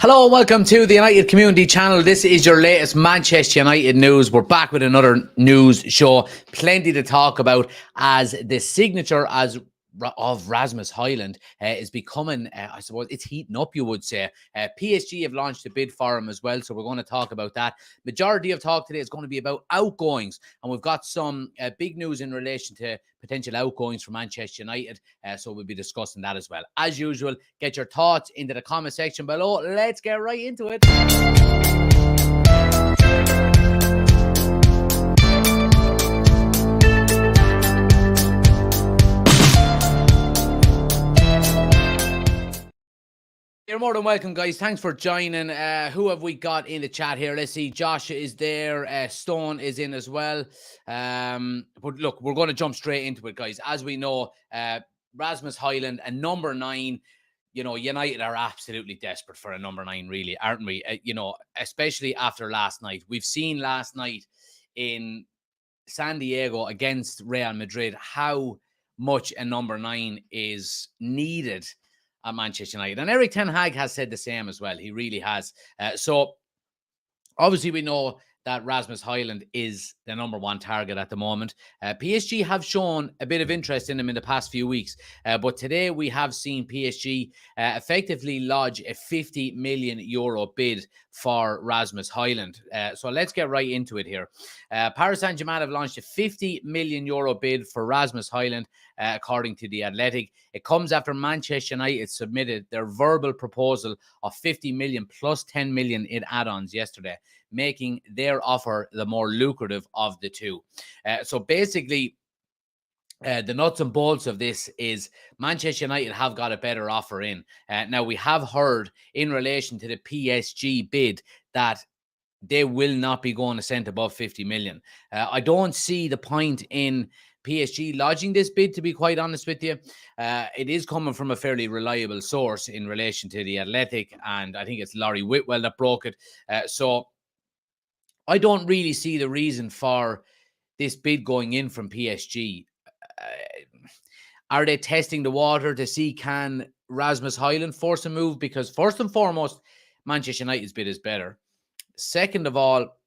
Hello and welcome to the United Community Channel. This is your latest Manchester United news. We're back with another news show. Plenty to talk about as the signature of Rasmus Hojlund is becoming, I suppose, it's heating up, you would say. PSG have launched a bid for him as well, so we're going to talk about that. Majority of talk today is going to be about outgoings, and we've got some big news in relation to potential outgoings from Manchester United, so we'll be discussing that as well. As usual, get your thoughts into the comment section below. Let's get right into it. You're more than welcome, guys. Thanks for joining. Who have we got in the chat here? Let's see. Josh is there. Stone is in as well. But look, we're going to jump straight into it, guys. As we know, Rasmus Hojlund, a number 9. You know, United are absolutely desperate for a number 9, really, aren't we? You know, especially after last night. We've seen last night in San Diego against Real Madrid how much a number 9 is needed at Manchester United. And Erik ten Hag has said the same as well. He really has. So obviously we know that Rasmus Hojlund is the number 1 target at the moment. PSG have shown a bit of interest in him in the past few weeks. But today we have seen PSG effectively lodge a €50 million bid for Rasmus Hojlund. So let's get right into it here. Paris Saint-Germain have launched a €50 million bid for Rasmus Hojlund, according to The Athletic. It comes after Manchester United submitted their verbal proposal of 50 million plus 10 million in add-ons yesterday, making their offer the more lucrative of the two. So basically, the nuts and bolts of this is Manchester United have got a better offer in. Now, we have heard in relation to the PSG bid that they will not be going a cent above 50 million. I don't see the point in PSG lodging this bid, to be quite honest with you. It is coming from a fairly reliable source in relation to The Athletic, and I think it's Laurie Whitwell that broke it. So I don't really see the reason for this bid going in from PSG. Are they testing the water to see can Rasmus Hojlund force a move? Because first and foremost, Manchester United's bid is better. Second of all,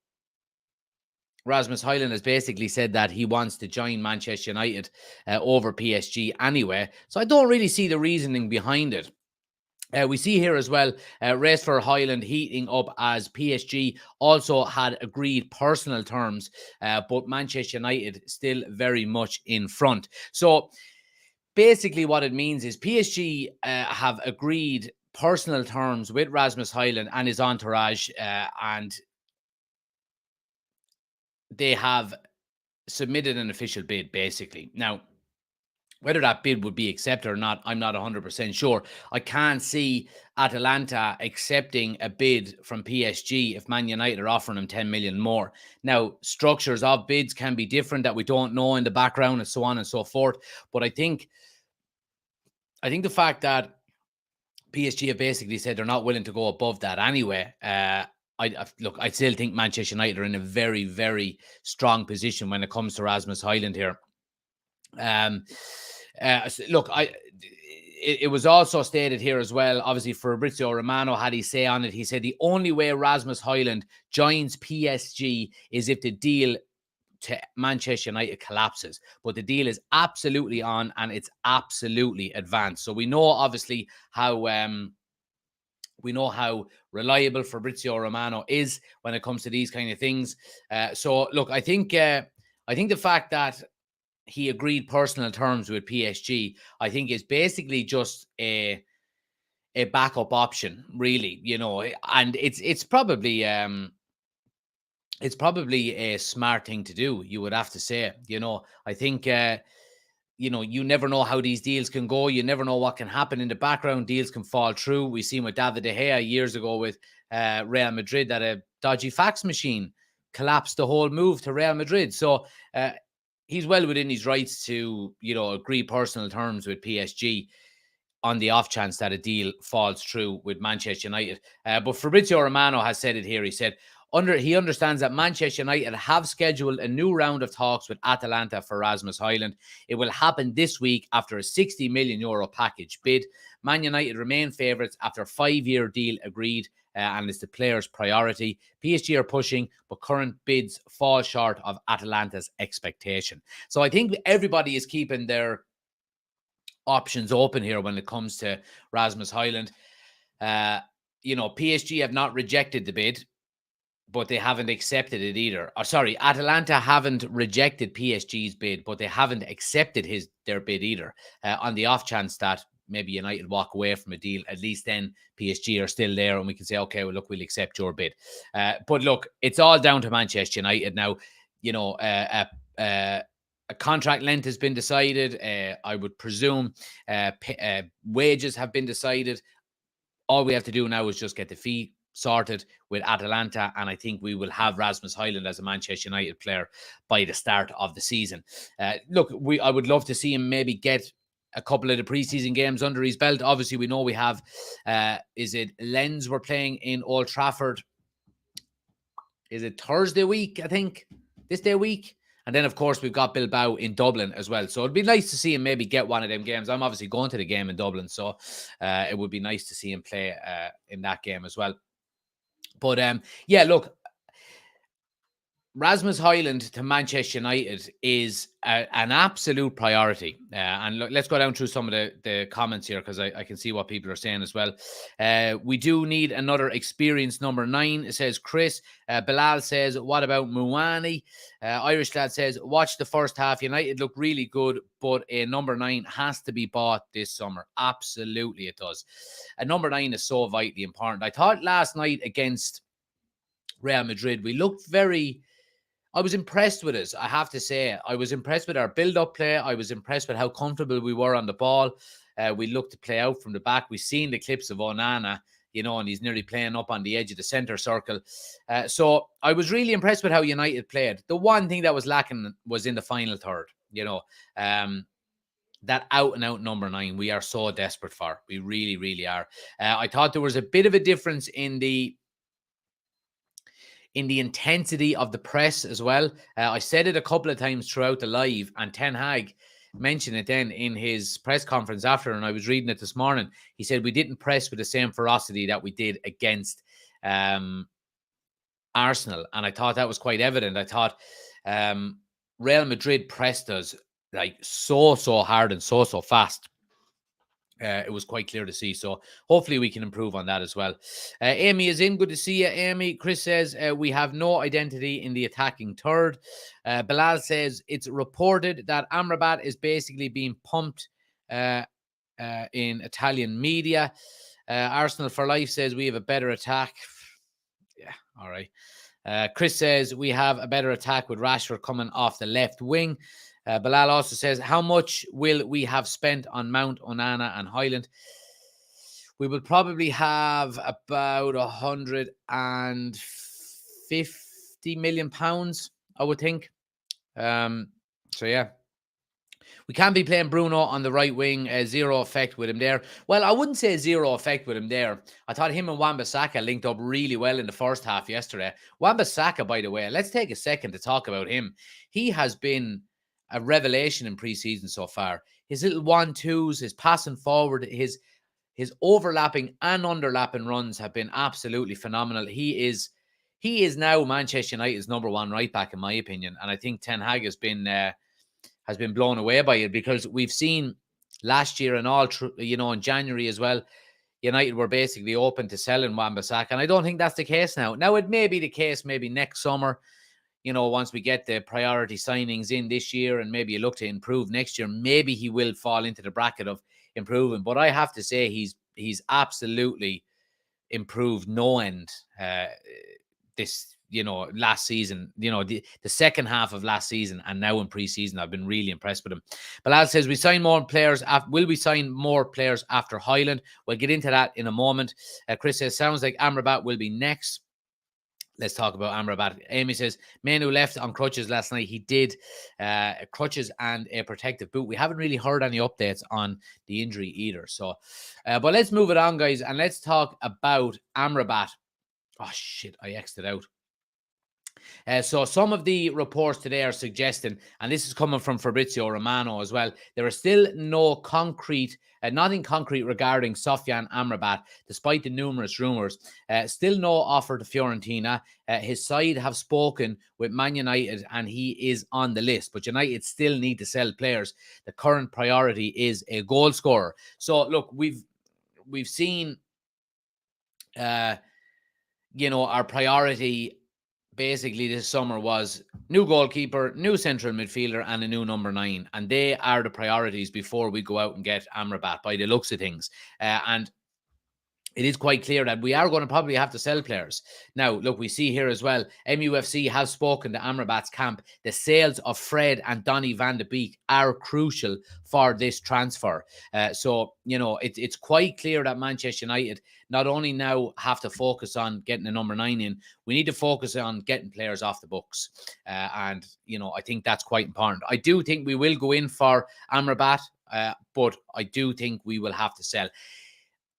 Rasmus Hojlund has basically said that he wants to join Manchester United over PSG anyway. So I don't really see the reasoning behind it. We see here as well, race for Hojlund heating up as PSG also had agreed personal terms, but Manchester United still very much in front. So basically what it means is PSG have agreed personal terms with Rasmus Hojlund and his entourage, and they have submitted an official bid, basically. Now, whether that bid would be accepted or not, I'm not 100% sure. I can't see Atalanta accepting a bid from PSG if Man United are offering them 10 million more. Now, structures of bids can be different that we don't know in the background and so on and so forth. But I think the fact that PSG have basically said they're not willing to go above that anyway, look, I still think Manchester United are in a very, very strong position when it comes to Rasmus Hojlund here. Look, it was also stated here as well, obviously Fabrizio Romano had his say on it. He said the only way Rasmus Hojlund joins PSG is if the deal to Manchester United collapses. But the deal is absolutely on and it's absolutely advanced. So we know obviously how reliable Fabrizio Romano is when it comes to these kind of things. So look, I think the fact that he agreed personal terms with PSG, I think is basically just a backup option, really, you know, and it's probably a smart thing to do, you would have to say. You know, I think you know, you never know how these deals can go. You never know what can happen in the background. Deals can fall through. We've seen with David De Gea years ago with Real Madrid that a dodgy fax machine collapsed the whole move to Real Madrid. So he's well within his rights to, you know, agree personal terms with PSG on the off chance that a deal falls through with Manchester United. But Fabrizio Romano has said it here. He said, he understands that Manchester United have scheduled a new round of talks with Atalanta for Rasmus Hojlund. It will happen this week after a €60 million package bid. Man United remain favourites after a 5-year deal agreed, and it's the player's priority. PSG are pushing, but current bids fall short of Atalanta's expectation. So I think everybody is keeping their options open here when it comes to Rasmus Hojlund. PSG have not rejected the bid, but they haven't accepted it either. Atalanta haven't rejected PSG's bid, but they haven't accepted their bid either. On the off chance that maybe United walk away from a deal, at least then PSG are still there and we can say, okay, well, look, we'll accept your bid. But look, it's all down to Manchester United now. A contract length has been decided. I would presume wages have been decided. All we have to do now is just get the fee sorted with Atalanta, and I think we will have Rasmus Hojlund as a Manchester United player by the start of the season. I would love to see him maybe get a couple of the preseason games under his belt. Obviously, we know we have, is it Lens we're playing in Old Trafford? Is it Thursday week, I think? This day week? And then, of course, we've got Bilbao in Dublin as well. So it'd be nice to see him maybe get one of them games. I'm obviously going to the game in Dublin, so it would be nice to see him play in that game as well. But, look, Rasmus Hojlund to Manchester United is an absolute priority. And look, let's go down through some of the comments here because I can see what people are saying as well. We do need another experienced number 9, says Chris. Bilal says, what about Muani? Irish Lad says, watch the first half. United look really good, but a number 9 has to be bought this summer. Absolutely it does. A number 9 is so vitally important. I thought last night against Real Madrid, we looked I was impressed with us, I have to say. I was impressed with our build-up play. I was impressed with how comfortable we were on the ball. We looked to play out from the back. We've seen the clips of Onana, and he's nearly playing up on the edge of the centre circle. So I was really impressed with how United played. The one thing that was lacking was in the final third, that out-and-out number 9 we are so desperate for. We really, really are. I thought there was a bit of a difference in the intensity of the press as well. I said it a couple of times throughout the live, and Ten Hag mentioned it then in his press conference after, and I was reading it this morning. He said we didn't press with the same ferocity that we did against Arsenal, and I thought that was quite evident. I thought Real Madrid pressed us like so hard and so fast. It was quite clear to see. So hopefully we can improve on that as well. Amy is in. Good to see you, Amy. Chris says, we have no identity in the attacking third. Bilal says, it's reported that Amrabat is basically being pumped in Italian media. Arsenal for Life says, we have a better attack. Yeah, all right. Chris says, we have a better attack with Rashford coming off the left wing. Bilal also says, how much will we have spent on Mount, Onana and Hojlund? We will probably have about 150 million pounds, I would think. So, yeah. We can't be playing Bruno on the right wing. Zero effect with him there. Well, I wouldn't say zero effect with him there. I thought him and Wan-Bissaka linked up really well in the first half yesterday. Wan-Bissaka, by the way, let's take a second to talk about him. He has been a revelation in preseason so far. His little 1-2s, his passing forward, his overlapping and underlapping runs have been absolutely phenomenal. He is now Manchester United's number 1 right back, in my opinion. And I think Ten Hag has been blown away by it, because we've seen last year and in January as well, United were basically open to selling Wan-Bissaka, and I don't think that's the case now. Now, it may be the case maybe next summer, once we get the priority signings in this year and maybe you look to improve next year, maybe he will fall into the bracket of improving. But I have to say he's absolutely improved no end this, last season, the second half of last season and now in preseason. I've been really impressed with him. Bilal says, will we sign more players after Hojlund? We'll get into that in a moment. Chris says, sounds like Amrabat will be next. Let's talk about Amrabat. Amy says, Manu left on crutches last night. He did crutches and a protective boot. We haven't really heard any updates on the injury either. So, but let's move it on, guys, and let's talk about Amrabat. Oh, shit, I X'd it out. So some of the reports today are suggesting, and this is coming from Fabrizio Romano as well, there is still no concrete, nothing concrete regarding Sofyan Amrabat, despite the numerous rumours. Still no offer to Fiorentina. His side have spoken with Man United and he is on the list, but United still need to sell players. The current priority is a goal scorer. So look, we've seen, our priority basically this summer was new goalkeeper, new central midfielder, and a new number 9. And they are the priorities before we go out and get Amrabat by the looks of things. And it is quite clear that we are going to probably have to sell players. Now, look, we see here as well, MUFC have spoken to Amrabat's camp. The sales of Fred and Donny van de Beek are crucial for this transfer. So, it's quite clear that Manchester United not only now have to focus on getting a number 9 in, we need to focus on getting players off the books. And I think that's quite important. I do think we will go in for Amrabat, but I do think we will have to sell.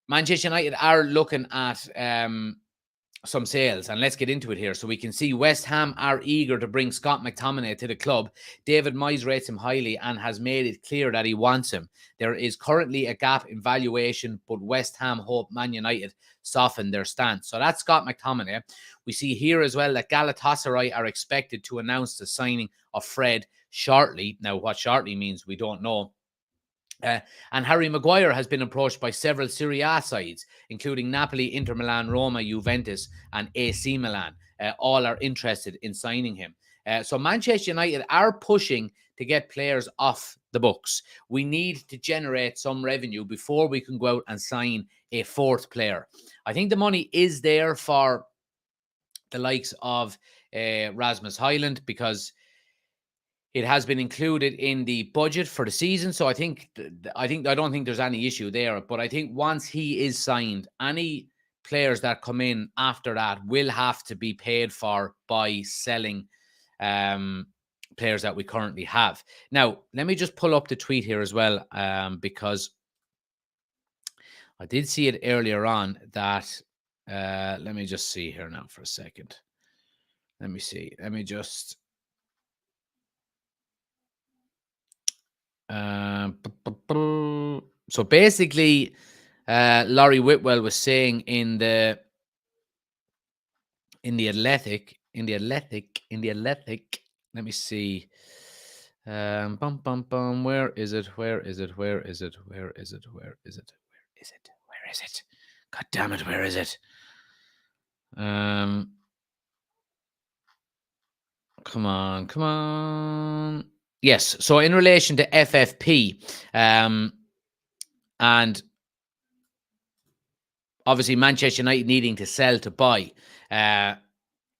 Manchester United are looking at some sales, and let's get into it here. So we can see West Ham are eager to bring Scott McTominay to the club. David Moyes rates him highly and has made it clear that he wants him. There is currently a gap in valuation, but West Ham hope Man United soften their stance. So that's Scott McTominay. We see here as well that Galatasaray are expected to announce the signing of Fred shortly. Now, what shortly means, we don't know. And Harry Maguire has been approached by several Serie A sides, including Napoli, Inter Milan, Roma, Juventus, and AC Milan. All are interested in signing him. So Manchester United are pushing to get players off the books. We need to generate some revenue before we can go out and sign a fourth player. I think the money is there for the likes of Rasmus Hojlund, because it has been included in the budget for the season. So I don't think there's any issue there. But I think once he is signed, any players that come in after that will have to be paid for by selling players that we currently have. Now, let me just pull up the tweet here as well, because I did see it earlier on that, let me just see here now for a second. Let me see. Let me just... So basically, Laurie Whitwell was saying in the Athletic. Let me see. Where is it? God damn it! Where is it? Come on. Yes. So in relation to FFP, and obviously Manchester United needing to sell to buy,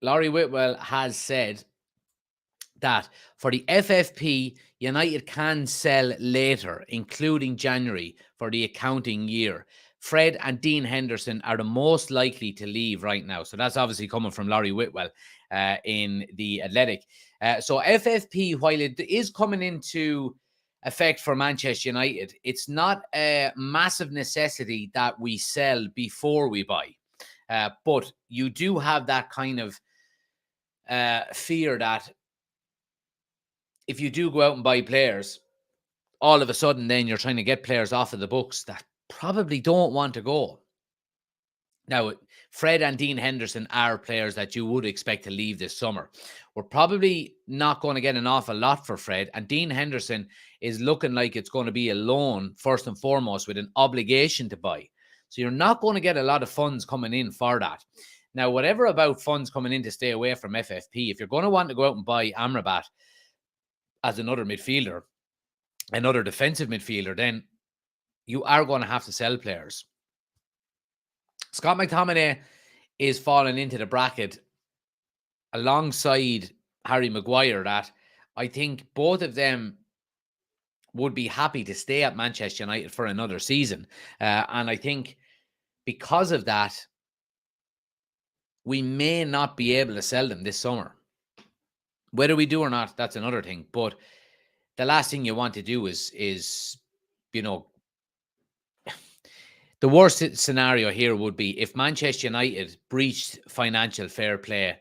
Laurie Whitwell has said that for the FFP, United can sell later, including January, for the accounting year. Fred and Dean Henderson are the most likely to leave right now. So that's obviously coming from Laurie Whitwell in the Athletic. So FFP, while it is coming into effect for Manchester United, it's not a massive necessity that we sell before we buy. But you do have that kind of fear that if you do go out and buy players, all of a sudden then you're trying to get players off of the books that probably don't want to go. Now, Fred and Dean Henderson are players that you would expect to leave this summer. We're probably not going to get an awful lot for Fred, and Dean Henderson is looking like it's going to be a loan first and foremost with an obligation to buy. So you're not going to get a lot of funds coming in for that. Now, whatever about funds coming in to stay away from FFP, if you're going to want to go out and buy Amrabat as another midfielder, another defensive midfielder, then you are going to have to sell players. Scott McTominay is falling into the bracket alongside Harry Maguire that I think both of them would be happy to stay at Manchester United for another season. And I think because of that, we may not be able to sell them this summer. Whether we do or not, that's another thing. But the last thing you want to do is the worst scenario here would be if Manchester United breached financial fair play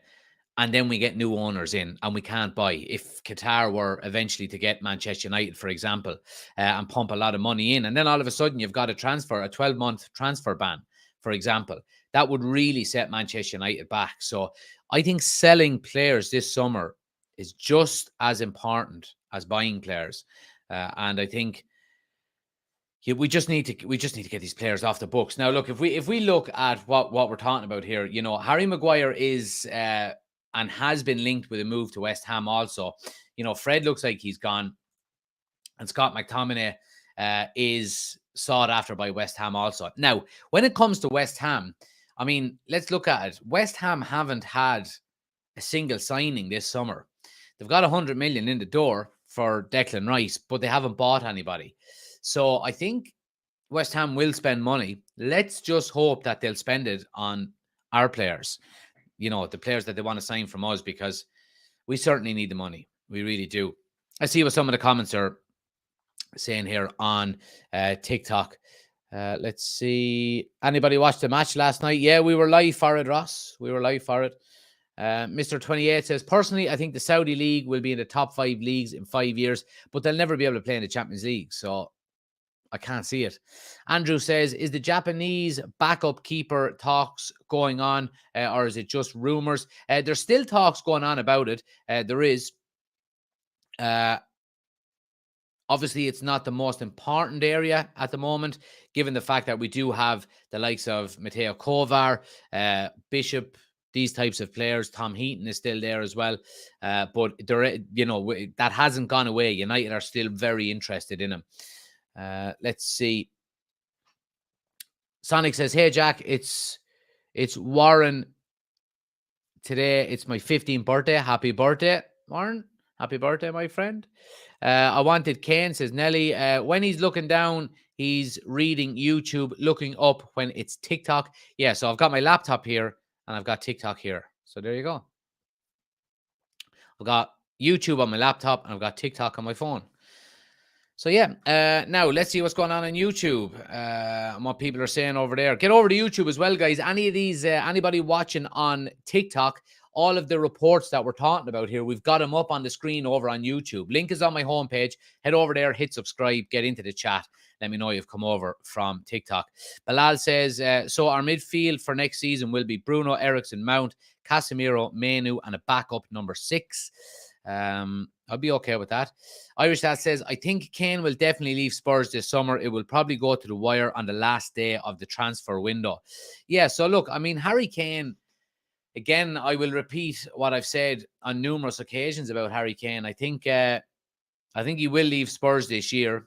and then we get new owners in and we can't buy. If Qatar were eventually to get Manchester United, for example, and pump a lot of money in, and then all of a sudden you've got a 12-month transfer ban, for example, that would really set Manchester United back. So I think selling players this summer is just as important as buying players. And I think we just need to get these players off the books. Now, look, if we look at what we're talking about here, Harry Maguire is and has been linked with a move to West Ham also. Fred looks like he's gone, and Scott McTominay is sought after by West Ham also. Now, when it comes to West Ham, I mean, let's look at it. West Ham haven't had a single signing this summer. They've got 100 million in the door for Declan Rice, but they haven't bought anybody. So I think West Ham will spend money. Let's just hope that they'll spend it on our players, the players that they want to sign from us, because we certainly need the money. We really do. I see what some of the comments are saying here on TikTok. Let's see. Anybody watch the match last night? Yeah, we were live for it, Ross. We were live for it. Mr. 28 says, personally, I think the Saudi League will be in the top 5 leagues in 5 years, but they'll never be able to play in the Champions League. So I can't see it. Andrew says, is the Japanese backup keeper talks going on, or is it just rumors? There's still talks going on about it. There is. Obviously, it's not the most important area at the moment, given the fact that we do have the likes of Mateo Kovar, Bishop, these types of players. Tom Heaton is still there as well. But there, that hasn't gone away. United are still very interested in him. Let's see. Sonic says, hey, Jack, it's Warren today. It's my 15th birthday. Happy birthday, Warren. Happy birthday, my friend. I wanted Kane, says Nelly. When he's looking down, he's reading YouTube, looking up when it's TikTok. Yeah, so I've got my laptop here and I've got TikTok here. So there you go. I've got YouTube on my laptop and I've got TikTok on my phone. So yeah, now let's see what's going on YouTube and what people are saying over there. Get over to YouTube as well, guys. Any of these, anybody watching on TikTok, all of the reports that we're talking about here, we've got them up on the screen over on YouTube. Link is on my homepage. Head over there, hit subscribe, get into the chat. Let me know you've come over from TikTok. Bilal says, so our midfield for next season will be Bruno, Eriksson, Mount, Casemiro, Menu, and a backup number 6. I'll be okay with that. Irish Dad says, I think Kane will definitely leave Spurs this summer. It will probably go to the wire on the last day of the transfer window. Yeah, so look, I mean, Harry Kane, again, I will repeat what I've said on numerous occasions about Harry Kane. I think he will leave Spurs this year.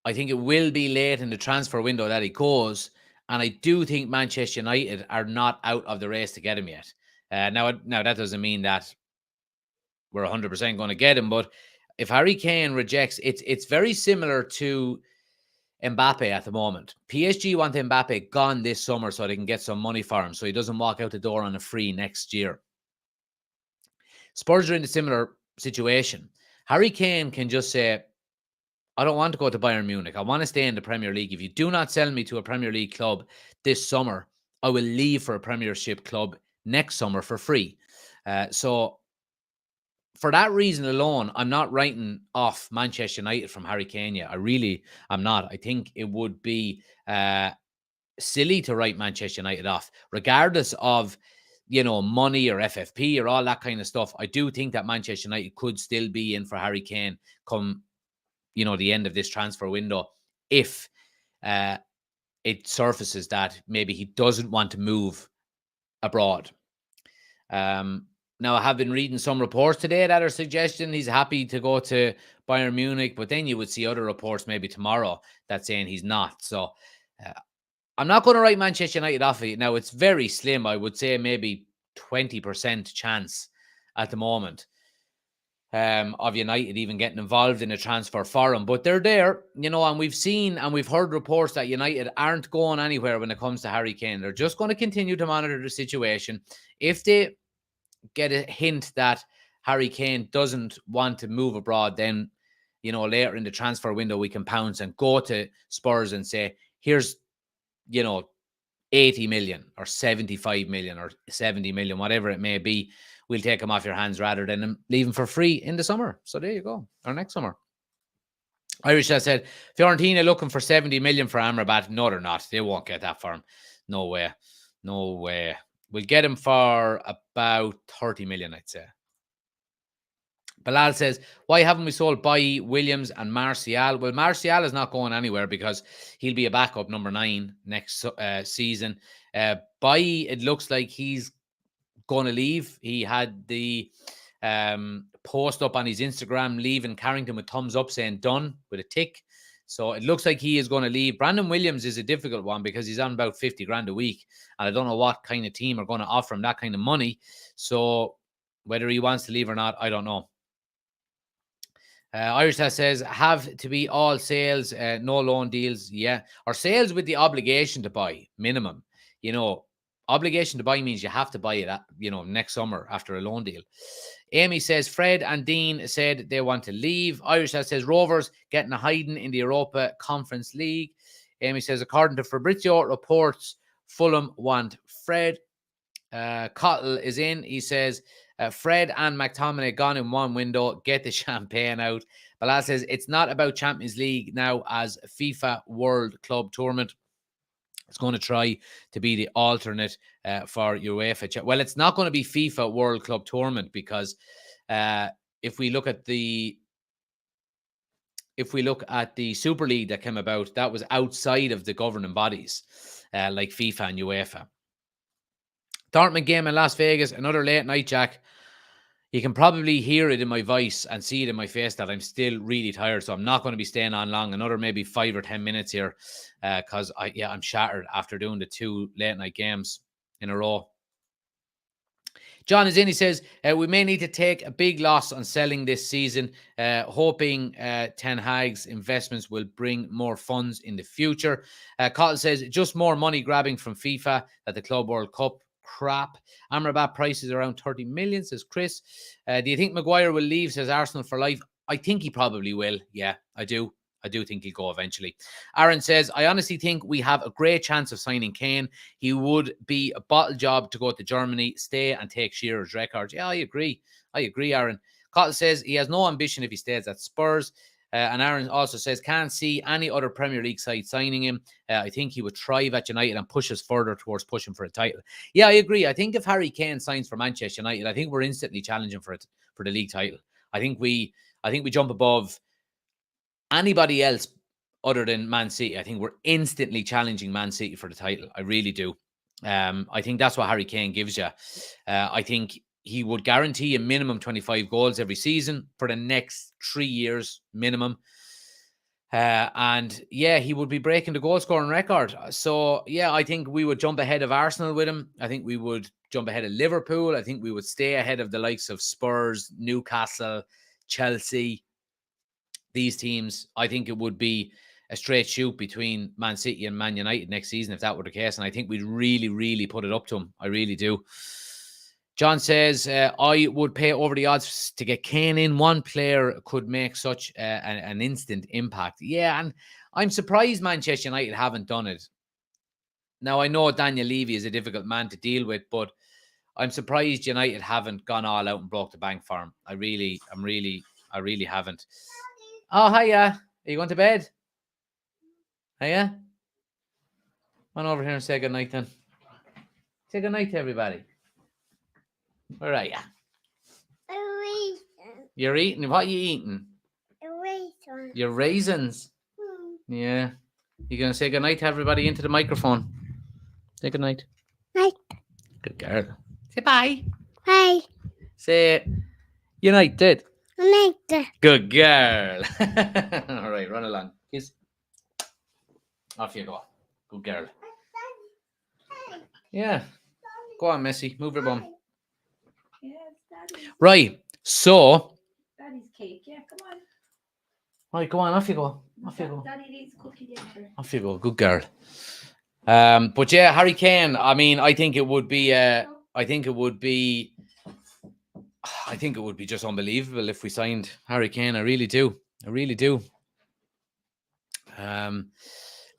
I think it will be late in the transfer window that he goes. And I do think Manchester United are not out of the race to get him yet. Now that doesn't mean that we're 100% going to get him. But if Harry Kane rejects, it's very similar to Mbappe at the moment. PSG want Mbappe gone this summer so they can get some money for him, so he doesn't walk out the door on a free next year. Spurs are in a similar situation. Harry Kane can just say, I don't want to go to Bayern Munich. I want to stay in the Premier League. If you do not sell me to a Premier League club this summer, I will leave for a Premiership club next summer for free. So for that reason alone, I'm not writing off Manchester United from Harry Kane yet. I really am not. I think it would be silly to write Manchester United off, regardless of, money or FFP or all that kind of stuff. I do think that Manchester United could still be in for Harry Kane come, the end of this transfer window, if it surfaces that maybe he doesn't want to move abroad. Now, I have been reading some reports today that are suggesting he's happy to go to Bayern Munich, but then you would see other reports maybe tomorrow that saying he's not. So I'm not going to write Manchester United off it. Now, it's very slim. I would say maybe 20% chance at the moment of United even getting involved in a transfer for him. But they're there, and we've seen and we've heard reports that United aren't going anywhere when it comes to Harry Kane. They're just going to continue to monitor the situation. If they get a hint that Harry Kane doesn't want to move abroad, then, later in the transfer window, we can pounce and go to Spurs and say, here's, 80 million or 75 million or 70 million, whatever it may be, we'll take him off your hands rather than leave him for free in the summer. So there you go, or next summer. Irish has said, Fiorentina looking for 70 million for Amrabat. No, they're not. They won't get that for him. No way. No way. We'll get him for about 30 million, I'd say. Bilal says, why haven't we sold Bailly, Williams and Martial? Well, Martial is not going anywhere because he'll be a backup number 9 next season. Bailly, it looks like he's going to leave. He had the post up on his Instagram leaving Carrington with thumbs up saying done with a tick. So it looks like he is going to leave. Brandon Williams is a difficult one because he's on about 50 grand a week. And I don't know what kind of team are going to offer him that kind of money. So whether he wants to leave or not, I don't know. Irish says, have to be all sales, no loan deals. Yeah. Or sales with the obligation to buy, minimum. You know, obligation to buy means you have to buy it, next summer after a loan deal. Amy says, Fred and Dean said they want to leave. Irish says, Rovers getting a hiding in the Europa Conference League. Amy says, according to Fabrizio reports, Fulham want Fred. Cottle is in. He says, Fred and McTominay gone in one window. Get the champagne out. Bilal says, it's not about Champions League now as FIFA World Club Tournament. It's going to try to be the alternate for UEFA. Well, it's not going to be FIFA World Club Tournament because if we look at the Super League that came about, that was outside of the governing bodies like FIFA and UEFA. Dortmund game in Las Vegas, another late night, Jack. You can probably hear it in my voice and see it in my face that I'm still really tired. So I'm not going to be staying on long. Another maybe 5 or 10 minutes here because I'm shattered after doing the 2 late night games in a row. John is in. He says, we may need to take a big loss on selling this season, hoping Ten Hag's investments will bring more funds in the future. Cotton says, just more money grabbing from FIFA at the Club World Cup. Crap. Amrabat price is around 30 million, says Chris. Do you think Maguire will leave, says Arsenal for life? I think he probably will. Yeah, I do. I do think he'll go eventually. Aaron says, I honestly think we have a great chance of signing Kane. He would be a bottle job to go to Germany, stay and take Shearer's record. Yeah, I agree. Aaron. Cottle says he has no ambition if he stays at Spurs. And Aaron also says, can't see any other Premier League side signing him. I think he would thrive at United and push us further towards pushing for a title. Yeah, I agree. I think if Harry Kane signs for Manchester United, I think we're instantly challenging for the league title. I think we jump above anybody else other than Man City. I think we're instantly challenging Man City for the title. I really do. I think that's what Harry Kane gives you. I think he would guarantee a minimum 25 goals every season for the next 3 years minimum. And yeah, he would be breaking the goal scoring record. So yeah, I think we would jump ahead of Arsenal with him. I think we would jump ahead of Liverpool. I think we would stay ahead of the likes of Spurs, Newcastle, Chelsea. These teams, I think it would be a straight shoot between Man City and Man United next season if that were the case. And I think we'd really, really put it up to them. I really do. John says, I would pay over the odds to get Kane in. One player could make such an instant impact. Yeah, and I'm surprised Manchester United haven't done it. Now, I know Daniel Levy is a difficult man to deal with, but I'm surprised United haven't gone all out and broke the bank for him. I really haven't. Oh, hiya. Are you going to bed? Hiya? Come on over here and say goodnight then. Say goodnight to everybody. Where are you? You're eating? What are you eating? Your raisins. Yeah. You going to say goodnight to everybody into the microphone? Say goodnight. Night. Good girl. Say bye. Bye. Say United. United. Good girl. All right, run along. Kiss. Off you go. Good girl. Yeah. Go on, Messi. Move your bum. Yes, Daddy. Right. So. Daddy's cake. Yeah, come on. Right, go on. Off you go. Off you go. Daddy needs cookie dinner. Off you go. Good girl. But yeah, Harry Kane. I mean, I think it would be just unbelievable if we signed Harry Kane. I really do.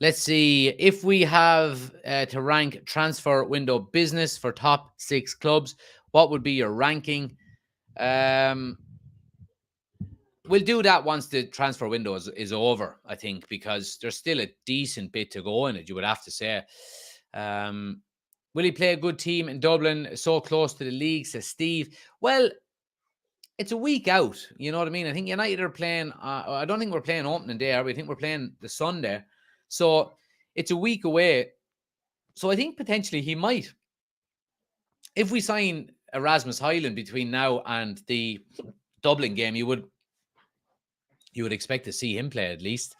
Let's see if we have to rank transfer window business for top 6 clubs. What would be your ranking? We'll do that once the transfer window is over, I think, because there's still a decent bit to go in it, you would have to say. Will he play a good team in Dublin, so close to the league, says Steve? Well, it's a week out. You know what I mean? I think United are playing. I don't think we're playing opening day. I think we're playing the Sunday. So it's a week away. So I think potentially he might. If we sign Rasmus Hojlund between now and the Dublin game, you would expect to see him play at least.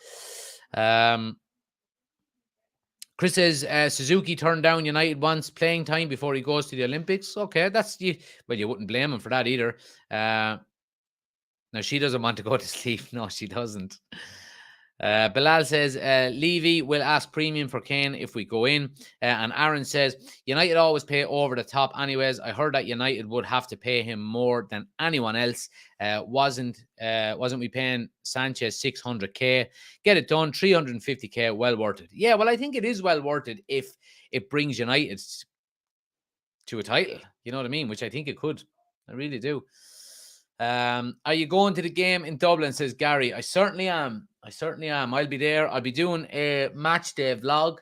Chris says Suzuki turned down United once playing time before he goes to the Olympics. Okay, that's you. Well, you wouldn't blame him for that either. No, she doesn't want to go to sleep. No, she doesn't. Bilal says Levy will ask premium for Kane if we go in. And Aaron says United always pay over the top anyways. I heard that United would have to pay him more than anyone else. Wasn't we paying Sanchez 600k? Get it done, 350k, well worth it. Yeah, well, I think it is well worth it if it brings United to a title. You know what I mean? Which I think it could. I really do. Are you going to the game in Dublin, says Gary? I certainly am. I'll be there. I'll be doing a match day vlog.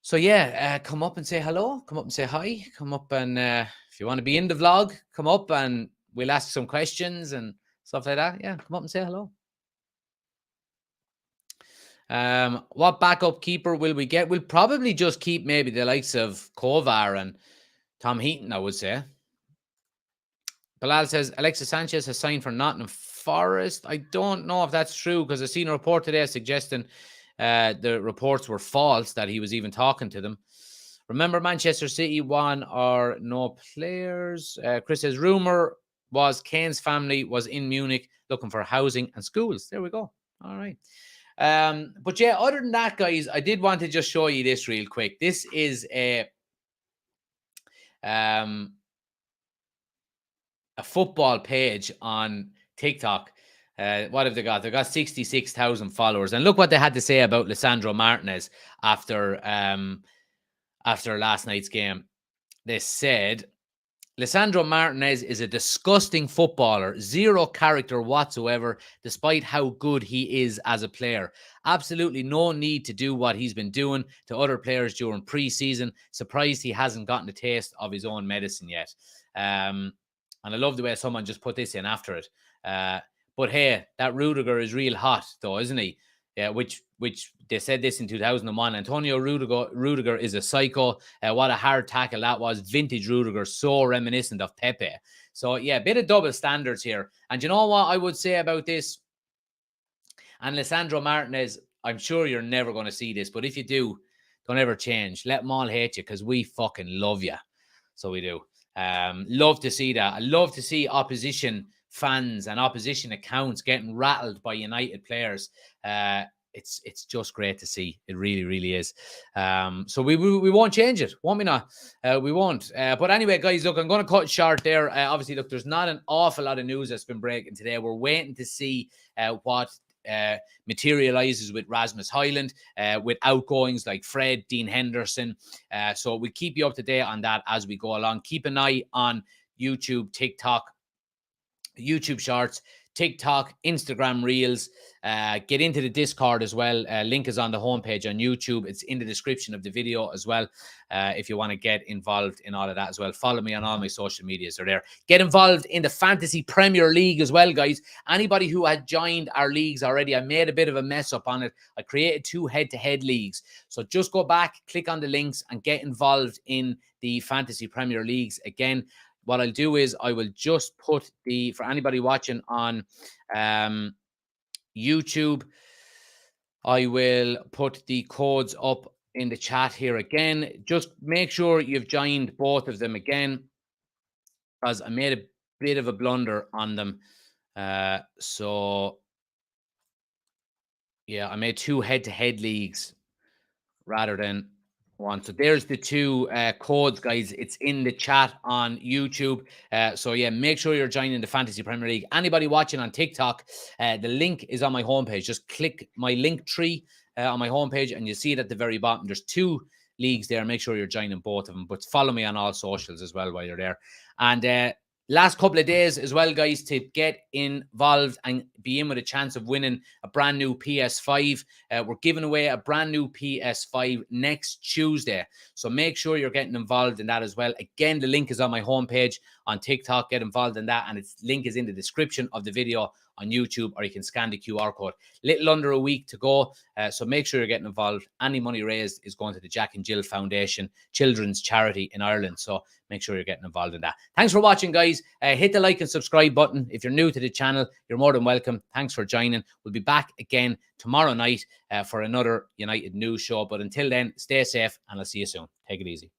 So yeah, come up and say hello. Come up and say hi. Come up and if you want to be in the vlog, come up and we'll ask some questions and stuff like that. Yeah, come up and say hello. What backup keeper will we get? We'll probably just keep maybe the likes of Kovar and Tom Heaton, I would say. Bilal says Alexis Sanchez has signed for Nottingham Forest. I don't know if that's true because I've seen a report today suggesting the reports were false, that he was even talking to them. Remember, Manchester City won or no players. Chris says rumor was Kane's family was in Munich looking for housing and schools. There we go. All right. But yeah, other than that, guys, I did want to just show you this real quick. This is a football page on TikTok. What have they got? They got 66,000 followers. And look what they had to say about Lisandro Martinez after last night's game. They said, Lisandro Martinez is a disgusting footballer, zero character whatsoever, despite how good he is as a player. Absolutely no need to do what he's been doing to other players during preseason. Surprised he hasn't gotten a taste of his own medicine yet. And I love the way someone just put this in after it. But hey, that Rudiger is real hot, though, isn't he? Yeah, which they said this in 2001. Antonio Rudiger is a psycho. What a hard tackle that was. Vintage Rudiger, so reminiscent of Pepe. So yeah, a bit of double standards here. And you know what I would say about this? And Lisandro Martinez, I'm sure you're never going to see this, but if you do, don't ever change. Let them all hate you because we fucking love you. So we do. Love to see that. I love to see opposition fans and opposition accounts getting rattled by United players. It's just great to see. It really, really is. So we won't change it, won't we not? We won't. But anyway, guys, look, I'm going to cut it short there. Obviously, look, there's not an awful lot of news that's been breaking today. We're waiting to see what materializes with Rasmus Hojlund, with outgoings like Fred, Dean Henderson. So we keep you up to date on that as we go along. Keep an eye on YouTube, TikTok, YouTube Shorts, TikTok, Instagram Reels. Get into the Discord as well. Link is on the homepage on YouTube. It's in the description of the video as well. If you want to get involved in all of that as well. Follow me on all my social medias are there. Get involved in the Fantasy Premier League as well, guys. Anybody who had joined our leagues already, I made a bit of a mess up on it. I created 2 head-to-head leagues. So just go back, click on the links and get involved in the Fantasy Premier Leagues. Again, what I'll do is I will just put for anybody watching on YouTube, I will put the codes up in the chat here again. Just make sure you've joined both of them again, because I made a bit of a blunder on them. So yeah, I made 2 head-to-head leagues rather than 1. So there's the 2 codes, guys. It's in the chat on YouTube. So yeah, make sure you're joining the Fantasy Premier League. Anybody watching on TikTok, the link is on my homepage. Just click my link tree on my homepage, and you see it at the very bottom. There's 2 leagues there. Make sure you're joining both of them, but follow me on all socials as well while you're there. And last couple of days as well, guys, to get involved and be in with a chance of winning a brand new PS5. We're giving away a brand new PS5 next Tuesday. So make sure you're getting involved in that as well. Again, the link is on my homepage on TikTok. Get involved in that. And its link is in the description of the video on YouTube, or you can scan the QR code. Little under a week to go. So make sure you're getting involved. Any money raised is going to the Jack and Jill Foundation, children's charity in Ireland. So make sure you're getting involved in that. Thanks for watching, guys. Hit the like and subscribe button. If you're new to the channel, you're more than welcome. Thanks for joining. We'll be back again tomorrow night for another United News show. But until then, stay safe, and I'll see you soon. Take it easy.